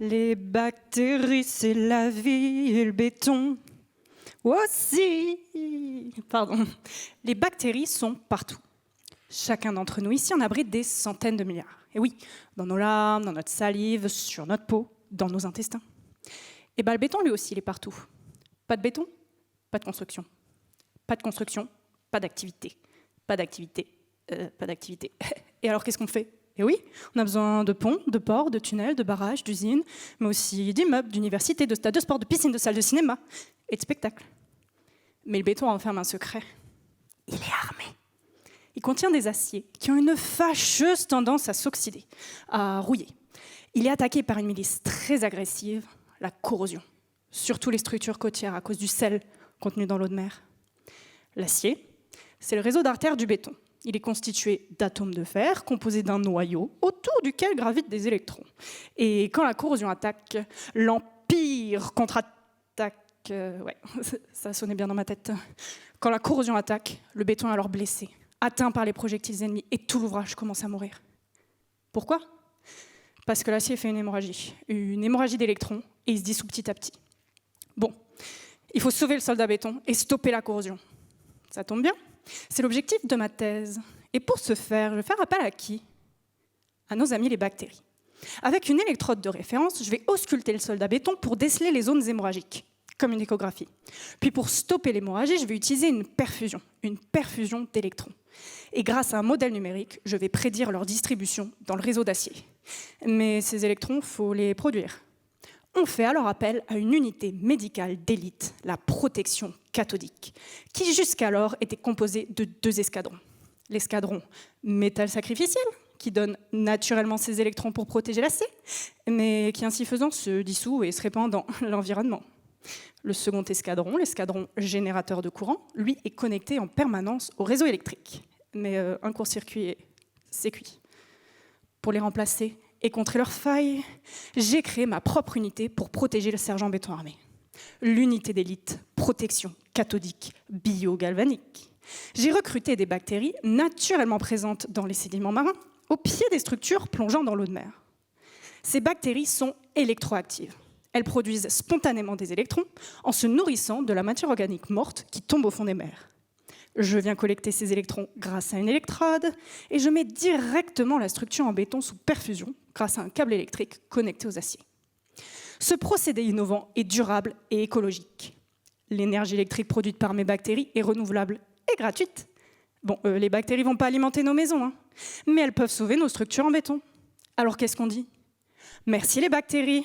Les bactéries, c'est la vie et le béton aussi. Pardon. Les bactéries sont partout. Chacun d'entre nous ici en abrite des centaines de milliards. Et oui, dans nos larmes, dans notre salive, sur notre peau, dans nos intestins. Et bien le béton, lui aussi, il est partout. Pas de béton, pas de construction. Pas de construction, pas d'activité. Pas d'activité, pas d'activité. Et alors, qu'est-ce qu'on fait? Et oui, on a besoin de ponts, de ports, de tunnels, de barrages, d'usines, mais aussi d'immeubles, d'universités, de stades de sport, de piscines, de salles de cinéma et de spectacles. Mais le béton renferme un secret. Il est armé. Il contient des aciers qui ont une fâcheuse tendance à s'oxyder, à rouiller. Il est attaqué par une milice très agressive, la corrosion. Surtout les structures côtières à cause du sel contenu dans l'eau de mer. L'acier, c'est le réseau d'artères du béton. Il est constitué d'atomes de fer composés d'un noyau autour duquel gravitent des électrons. Et quand la corrosion attaque, l'empire contre-attaque. Ouais, ça sonnait bien dans ma tête. Quand la corrosion attaque, le béton est alors blessé, atteint par les projectiles ennemis, et tout l'ouvrage commence à mourir. Pourquoi? Parce que l'acier fait une hémorragie d'électrons, et il se dissout petit à petit. Bon, il faut sauver le soldat béton et stopper la corrosion. Ça tombe bien, c'est l'objectif de ma thèse. Et pour ce faire, je vais faire appel à qui? À nos amis les bactéries. Avec une électrode de référence, je vais ausculter le soldat béton pour déceler les zones hémorragiques, comme une échographie. Puis pour stopper l'hémorragie, je vais utiliser une perfusion d'électrons. Et grâce à un modèle numérique, je vais prédire leur distribution dans le réseau d'acier. Mais ces électrons, il faut les produire. On fait alors appel à une unité médicale d'élite, la protection cathodique, qui jusqu'alors était composée de 2 escadrons. L'escadron métal sacrificiel, qui donne naturellement ses électrons pour protéger l'acier, mais qui ainsi faisant se dissout et se répand dans l'environnement. Le second escadron, l'escadron générateur de courant, lui est connecté en permanence au réseau électrique. Mais un court-circuit, c'est cuit. Pour les remplacer et contrer leurs failles, j'ai créé ma propre unité pour protéger le sergent béton armé. L'unité d'élite, protection cathodique biogalvanique. J'ai recruté des bactéries naturellement présentes dans les sédiments marins, au pied des structures plongeant dans l'eau de mer. Ces bactéries sont électroactives. Elles produisent spontanément des électrons en se nourrissant de la matière organique morte qui tombe au fond des mers. Je viens collecter ces électrons grâce à une électrode et je mets directement la structure en béton sous perfusion grâce à un câble électrique connecté aux aciers. Ce procédé innovant est durable et écologique. L'énergie électrique produite par mes bactéries est renouvelable et gratuite. Bon, les bactéries ne vont pas alimenter nos maisons, hein, mais elles peuvent sauver nos structures en béton. Alors qu'est-ce qu'on dit? Merci les bactéries!